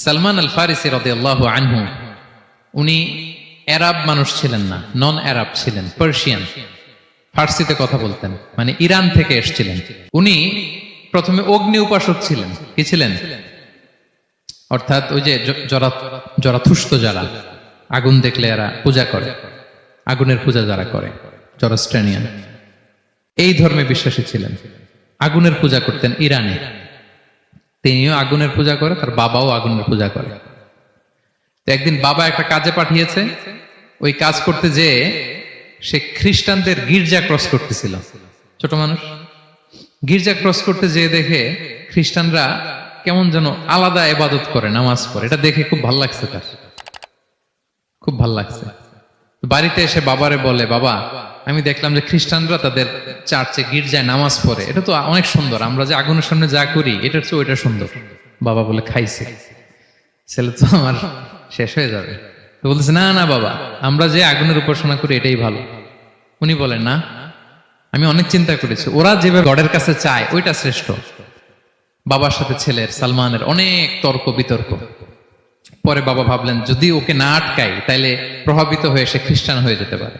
সালমান আল ফারিসি রাদিয়াল্লাহু আনহু উনি আরব মানুষ ছিলেন না, নন আরব ছিলেন, পার্সিয়ান, ফার্সিতে কথা বলতেন, মানে ইরান থেকে এসেছিলেন। উনি প্রথমে অগ্নি উপাসক ছিলেন। কি ছিলেন? অর্থাৎ ওই যে জরাথুষ্ট যারা আগুন দেখলে এরা পূজা করে, আগুনের পূজা যারা করে, জরাস্ট্রানিয়ান, এই ধর্মে বিশ্বাসী ছিলেন। আগুনের পূজা করতেন ইরানে। তিনিও আগুনের পূজা করে, তার বাবাও আগুনের পূজা করে। তো একদিন বাবা একটা কাজে পাঠিয়েছে, ওই কাজ করতে যেয়ে সে খ্রিস্টানদের গির্জা ক্রস করতেছিল। ছোট মানুষ গির্জা ক্রস করতে যেয়ে দেখে খ্রিস্টানরা কেমন যেন আলাদা ইবাদত করে, নামাজ পড়ে। এটা দেখে খুব ভাল লাগছে, তার খুব ভাল লাগছে। বাড়িতে এসে বাবারে বলে, বাবা আমি দেখলাম যে খ্রিস্টানরা তাদের চার্চে গির্জায় নামাজ পড়ে, এটা তো অনেক সুন্দর, আমরা যে আগুনের সামনে যা করি এটার চেয়ে ওইটা সুন্দর। বাবা বলে, খাইছে, ছেলে তো আমার শেষ হয়ে যাবে। তো বলতেছে, না না বাবা, আমরা যে আগুনের উপাসনা করি এটাই ভালো। উনি বলেন, না, আমি অনেক চিন্তা করেছি, ওরা যেভাবে গডের কাছে চায় ওইটা শ্রেষ্ঠ। বাবার সাথে ছেলের, সালমানের অনেক তর্ক বিতর্ক। পরে বাবা ভাবলেন, যদি ওকে না আটকাই তাইলে প্রভাবিত হয়ে সে খ্রিস্টান হয়ে যেতে পারে।